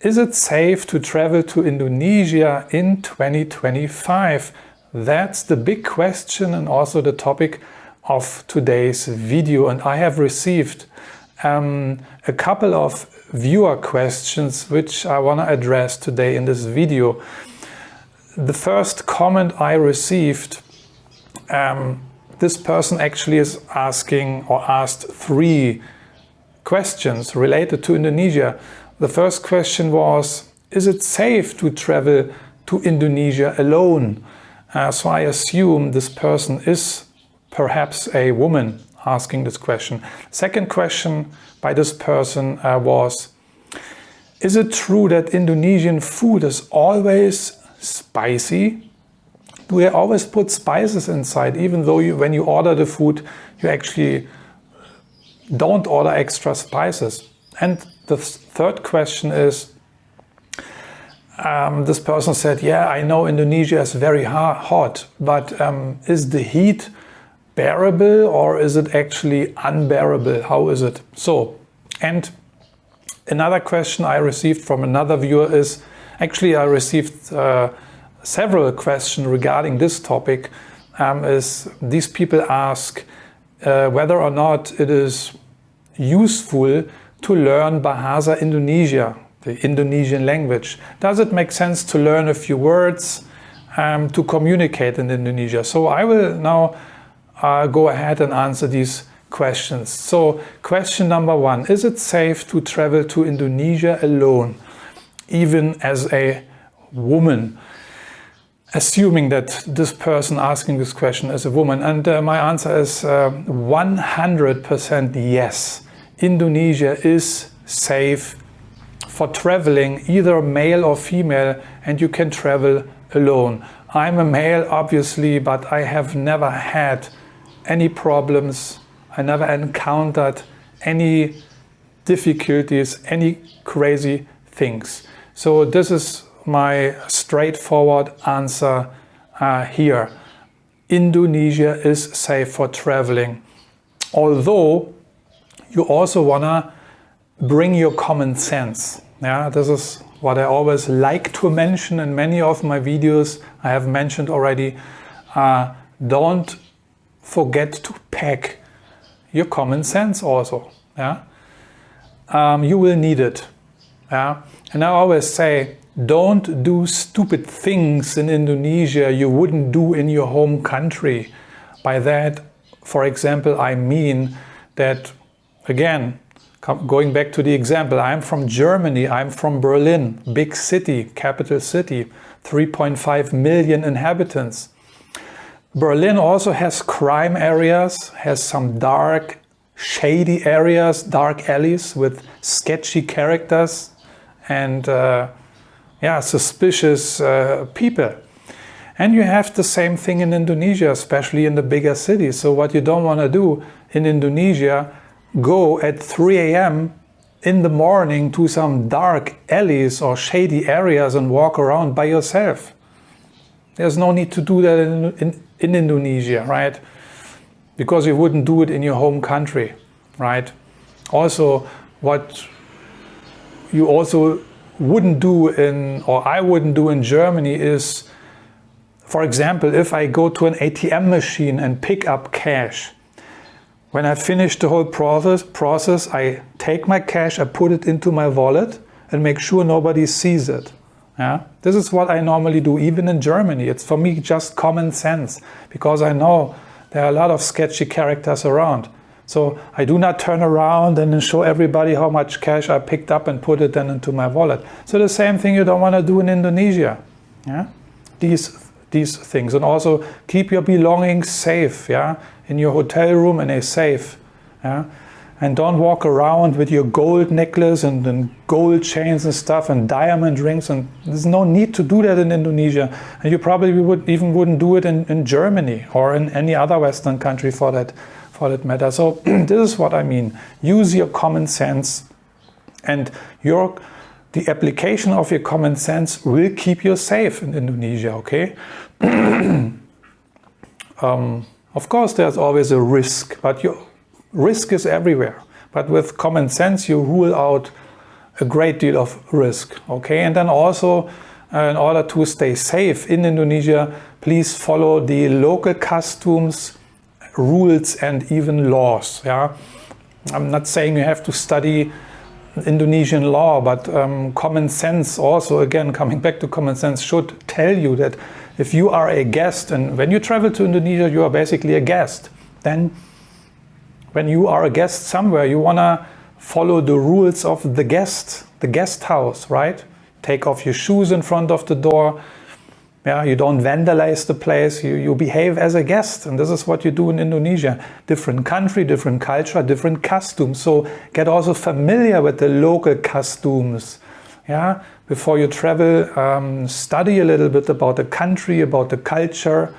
Is it safe to travel to Indonesia in 2025? That's the big question and also the topic of today's video. And I have received a couple of viewer questions which I want to address today in this video. The first comment I received, this person actually is asking or asked 3 questions related to Indonesia. The first question was, is it safe to travel to Indonesia alone? So I assume this person is perhaps a woman asking this question. Second question by this person was, is it true that Indonesian food is always spicy? Do they always put spices inside, even though when you order the food, you actually don't order extra spices? And the third question is, this person said, yeah, I know Indonesia is very hot, but is the heat bearable or is it actually unbearable? How is it? So, and another question I received from another viewer is, actually I received several questions regarding this topic, is these people ask whether or not it is useful to learn Bahasa Indonesia, the Indonesian language. Does it make sense to learn a few words to communicate in Indonesia? So I will now go ahead and answer these questions. So question number 1, is it safe to travel to Indonesia alone, even as a woman? Assuming that this person asking this question is a woman, and my answer is 100% yes. Indonesia is safe for traveling, either male or female, and you can travel alone. I'm a male, obviously, but I have never had any problems. I never encountered any difficulties, any crazy things. So this is my straightforward answer here. Indonesia is safe for traveling. Although you also wanna bring your common sense. Yeah, this is what I always like to mention in many of my videos. I have mentioned already, don't forget to pack your common sense also. Yeah, you will need it. Yeah, and I always say, don't do stupid things in Indonesia you wouldn't do in your home country. By that, for example, I mean that, again, going back to the example, I'm from Germany, I'm from Berlin, big city, capital city, 3.5 million inhabitants. Berlin also has crime areas, has some dark, shady areas, dark alleys with sketchy characters and suspicious people. And you have the same thing in Indonesia, especially in the bigger cities. So what you don't want to do in Indonesia, go at 3 a.m. in the morning to some dark alleys or shady areas and walk around by yourself. There's no need to do that in Indonesia, right? Because you wouldn't do it in your home country, right? Also, what you also wouldn't do or I wouldn't do in Germany is, for example, if I go to an ATM machine and pick up cash, when I finish the whole process, I take my cash, I put it into my wallet and make sure nobody sees it. Yeah? This is what I normally do, even in Germany. It's for me just common sense, because I know there are a lot of sketchy characters around. So I do not turn around and then show everybody how much cash I picked up and put it then into my wallet. So the same thing you don't want to do in Indonesia. Yeah? These things. And also keep your belongings safe, yeah, in your hotel room in a safe. Yeah? And don't walk around with your gold necklace and gold chains and stuff and diamond rings. And there's no need to do that in Indonesia. And you probably wouldn't do it in Germany or in any other Western country for that matter. So this is what I mean. Use your common sense, and the application of your common sense will keep you safe in Indonesia, okay? Of course, there's always a risk, but your risk is everywhere. But with common sense, you rule out a great deal of risk. Okay, and then also in order to stay safe in Indonesia, please follow the local customs, rules, and even laws. Yeah, I'm not saying you have to study Indonesian law, but common sense also, again, coming back to common sense, should tell you that if you are a guest, and when you travel to Indonesia, you are basically a guest, then when you are a guest somewhere, you want to follow the rules of the guest house, right? Take off your shoes in front of the door. Yeah, you don't vandalize the place, you behave as a guest, and this is what you do in Indonesia. Different country, different culture, different customs. So get also familiar with the local customs. Yeah, before you travel, study a little bit about the country, about the culture,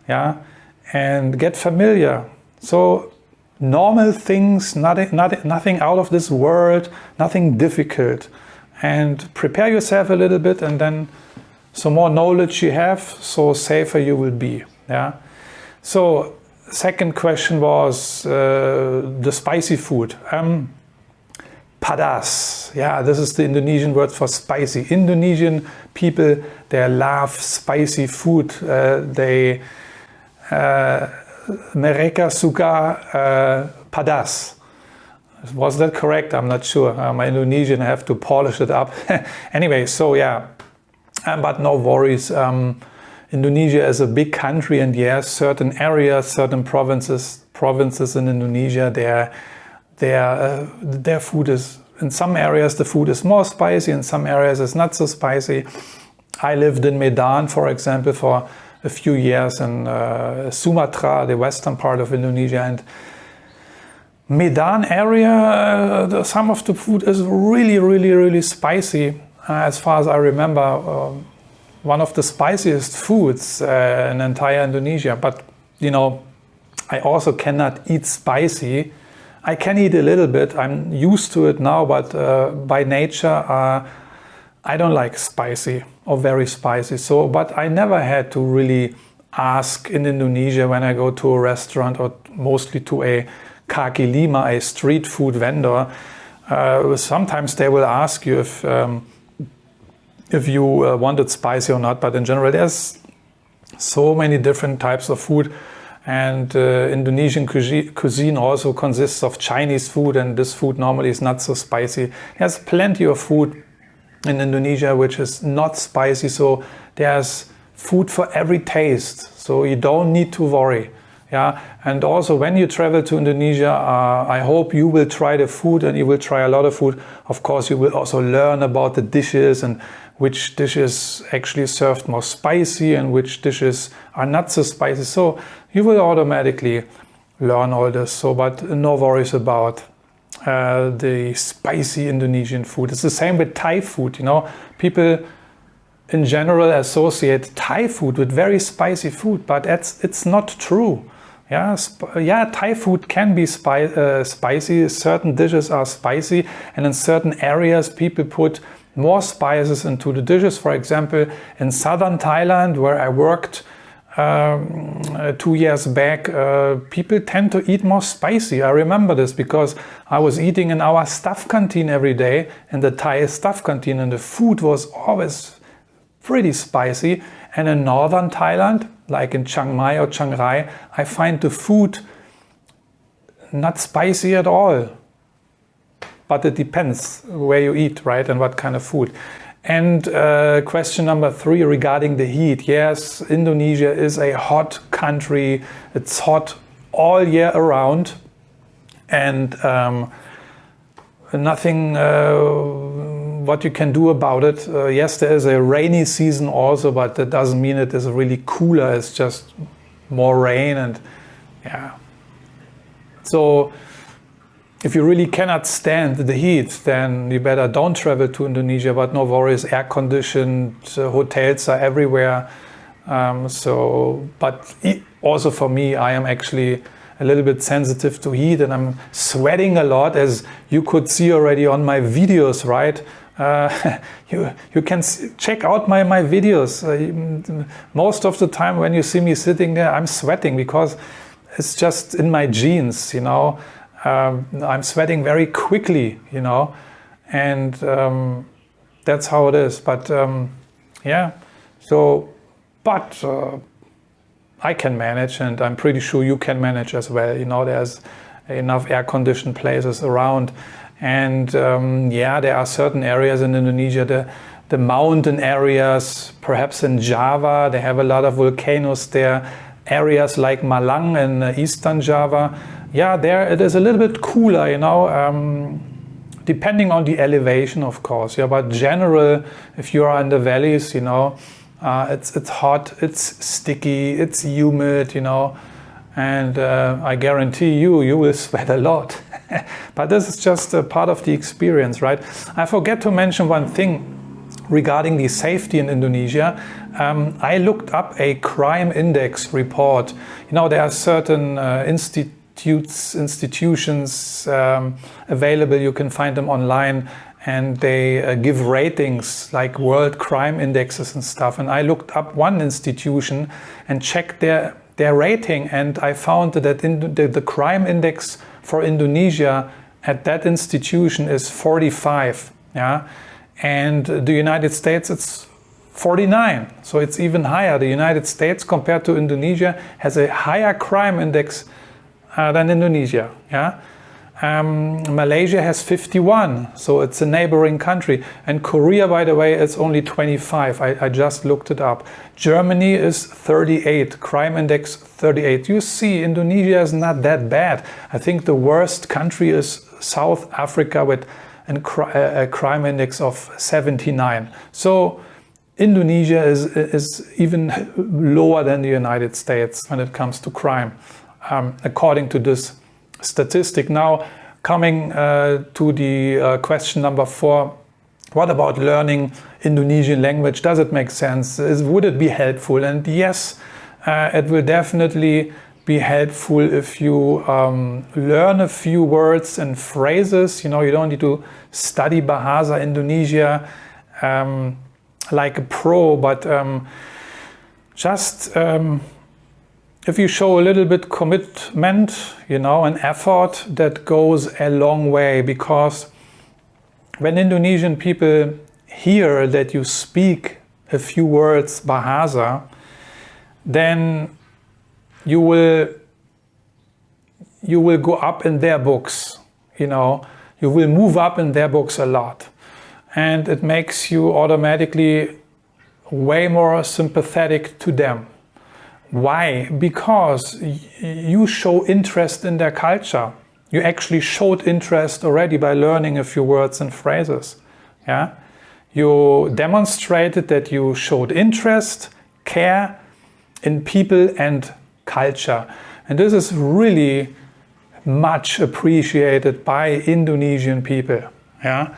yeah, and get familiar. So normal things, nothing out of this world, nothing difficult. And prepare yourself a little bit, and then so more knowledge you have, so safer you will be. Yeah. So second question was the spicy food. Padas. Yeah, this is the Indonesian word for spicy. Indonesian people, they love spicy food. Mereka suka padas. Was that correct? I'm not sure. My Indonesian, I have to polish it up. Anyway, so yeah. But no worries. Indonesia is a big country, and yes, certain areas, certain provinces in Indonesia, their food is, in some areas the food is more spicy, in some areas it's not so spicy. I lived in Medan, for example, for a few years in Sumatra, the western part of Indonesia, and Medan area, some of the food is really spicy. As far as I remember, one of the spiciest foods in entire Indonesia. But, you know, I also cannot eat spicy. I can eat a little bit. I'm used to it now, but by nature, I don't like spicy or very spicy. So, but I never had to really ask in Indonesia when I go to a restaurant, or mostly to a kaki lima, a street food vendor. Sometimes they will ask you if you want it spicy or not, but in general there's so many different types of food, and Indonesian cuisine also consists of Chinese food, and this food normally is not so spicy. There's plenty of food in Indonesia which is not spicy, so there's food for every taste, so you don't need to worry. Yeah, and also when you travel to Indonesia, I hope you will try the food, and you will try a lot of food. Of course, you will also learn about the dishes and which dishes actually served more spicy and which dishes are not so spicy. So you will automatically learn all this. So, but no worries about the spicy Indonesian food. It's the same with Thai food. You know, people in general associate Thai food with very spicy food, but it's not true. Yeah, Thai food can be spicy. Certain dishes are spicy, and in certain areas people put more spices into the dishes. For example, in southern Thailand, where I worked 2 years back, people tend to eat more spicy. I remember this because I was eating in our staff canteen every day, in the Thai staff canteen, and the food was always pretty spicy. And in northern Thailand, like in Chiang Mai or Chiang Rai, I find the food not spicy at all. But it depends where you eat, right, and what kind of food. And question number 3 regarding the heat. Yes, Indonesia is a hot country. It's hot all year around, and nothing what you can do about it. Yes, there is a rainy season also, but that doesn't mean it is really cooler. It's just more rain, and yeah. So if you really cannot stand the heat, then you better don't travel to Indonesia, but no worries, air-conditioned hotels are everywhere. But also for me, I am actually a little bit sensitive to heat, and I'm sweating a lot, as you could see already on my videos, right? You can check out my videos. Most of the time when you see me sitting there, I'm sweating because it's just in my genes, you know. I'm sweating very quickly, you know, and that's how it is. But yeah, so but I can manage, and I'm pretty sure you can manage as well. You know, there's enough air-conditioned places around, and yeah, there are certain areas in Indonesia, the mountain areas, perhaps in Java, they have a lot of volcanoes there. Areas like Malang in eastern Java, yeah, there it is a little bit cooler, you know, depending on the elevation, of course. Yeah, but general, if you are in the valleys, you know, it's hot, it's sticky, it's humid, you know, and I guarantee you will sweat a lot. But this is just a part of the experience, right? I forget to mention one thing regarding the safety in Indonesia. I looked up a crime index report. You know, there are certain institutions available. You can find them online, and they give ratings like world crime indexes and stuff. And I looked up one institution and checked their rating, and I found that the crime index for Indonesia at that institution is 45. Yeah. And the United States, it's 49, so it's even higher. The United States, compared to Indonesia, has a higher crime index than Indonesia. Yeah, Malaysia has 51, so it's a neighboring country. And Korea, by the way, is only 25. I just looked it up. Germany is 38, crime index 38. You see, Indonesia is not that bad. I think the worst country is South Africa with a crime index of 79. So Indonesia is even lower than the United States when it comes to crime, according to this statistic. Now, coming to the question number 4, what about learning Indonesian language? Does it make sense? Would it be helpful? And yes, it will definitely be helpful if you learn a few words and phrases. You know, you don't need to study Bahasa Indonesia like a pro, but just if you show a little bit commitment, you know, an effort, that goes a long way. Because when Indonesian people hear that you speak a few words Bahasa, then you will go up in their books, you know, you will move up in their books a lot. And it makes you automatically way more sympathetic to them. Why? Because you show interest in their culture. You actually showed interest already by learning a few words and phrases. Yeah? You demonstrated that you showed interest, care in people and culture. And this is really much appreciated by Indonesian people. Yeah?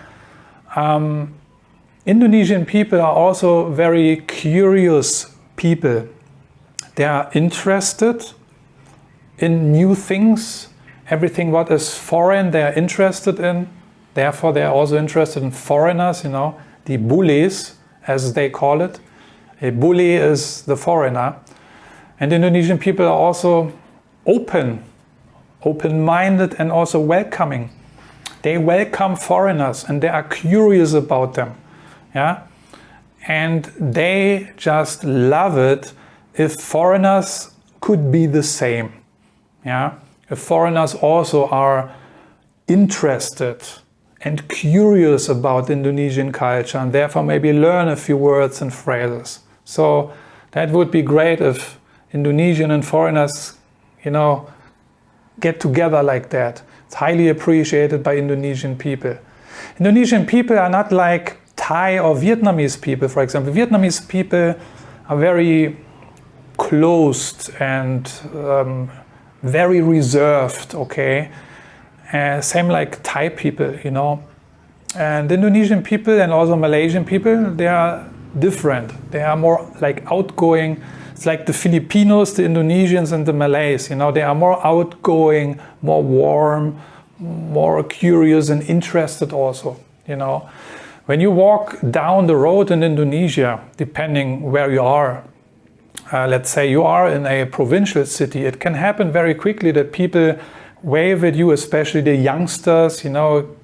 Indonesian people are also very curious people. They are interested in new things. Everything what is foreign, they are interested in. Therefore, they are also interested in foreigners, you know, the bullies, as they call it. A bully is the foreigner. And Indonesian people are also open-minded and also welcoming. They welcome foreigners and they are curious about them. Yeah? And they just love it if foreigners could be the same. Yeah? If foreigners also are interested and curious about Indonesian culture and therefore maybe learn a few words and phrases. So that would be great if Indonesian and foreigners, you know, get together like that. It's highly appreciated by Indonesian people. Indonesian people are not like Thai or Vietnamese people, for example. Vietnamese people are very closed and very reserved, okay? Same like Thai people, you know. And Indonesian people and also Malaysian people, they are different. They are more like outgoing. It's like the Filipinos, the Indonesians and the Malays, you know. They are more outgoing, more warm, more curious and interested also, you know. When you walk down the road in Indonesia, depending where you are, let's say you are in a provincial city, it can happen very quickly that people wave at you, especially the youngsters, you know,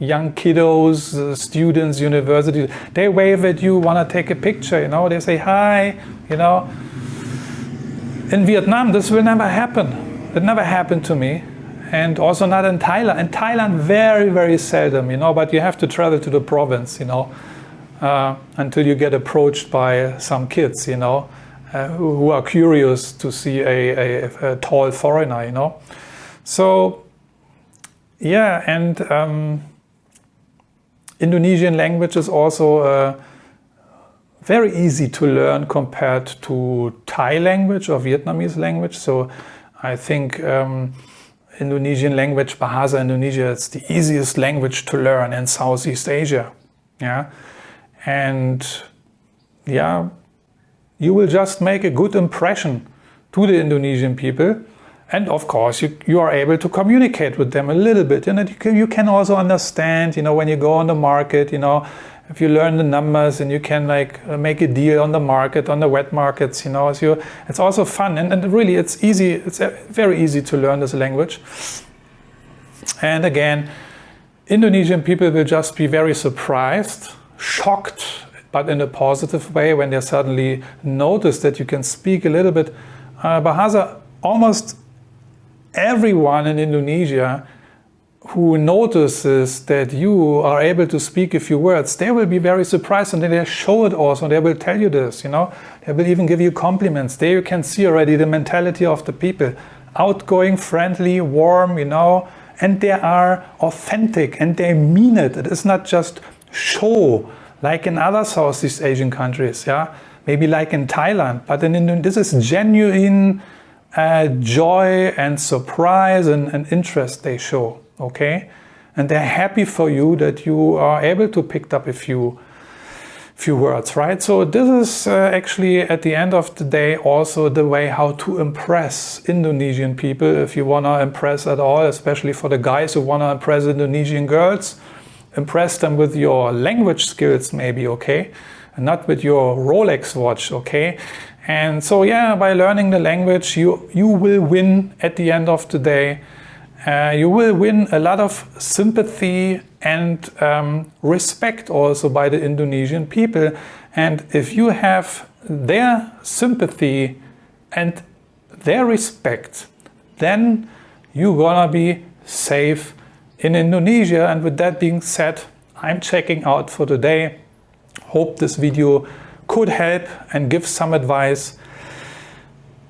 young kiddos, students, university, they wave at you, want to take a picture, you know, they say hi, you know. In Vietnam, this will never happen. It never happened to me. And also not in Thailand. In Thailand, very, very seldom, you know, but you have to travel to the province, you know, until you get approached by some kids, you know, who are curious to see a tall foreigner, you know. So, yeah, and Indonesian language is also very easy to learn compared to Thai language or Vietnamese language. So I think Indonesian language, Bahasa Indonesia, it's the easiest language to learn in Southeast Asia. Yeah, and yeah, you will just make a good impression to the Indonesian people, and of course you are able to communicate with them a little bit, and you can also understand, you know, when you go on the market, you know, if you learn the numbers and you can like make a deal on the market, on the wet markets, you know, so it's also fun, and really it's easy, it's very easy to learn this language. And again, Indonesian people will just be very surprised, shocked, but in a positive way, when they suddenly notice that you can speak a little bit Bahasa. Almost everyone in Indonesia who notices that you are able to speak a few words, they will be very surprised, and then they show it also. They will tell you this, you know. They will even give you compliments. There you can see already the mentality of the people. Outgoing, friendly, warm, you know, and they are authentic and they mean it. It is not just show like in other Southeast Asian countries, yeah, maybe like in Thailand, but in Indonesia, this is genuine joy and surprise and interest they show. Okay, and they're happy for you that you are able to pick up a few words, right? So this is actually at the end of the day also the way how to impress Indonesian people, if you want to impress at all, especially for the guys who want to impress Indonesian girls. Impress them with your language skills maybe, okay, and not with your Rolex watch, okay. And so yeah, by learning the language you will win at the end of the day. You will win a lot of sympathy and respect also by the Indonesian people. And if you have their sympathy and their respect, then you're gonna be safe in Indonesia. And with that being said, I'm checking out for today. Hope this video could help and give some advice.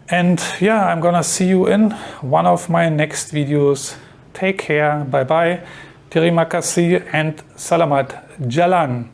And yeah, I'm gonna see you in one of my next videos. Take care, bye bye, terima kasih, and selamat jalan.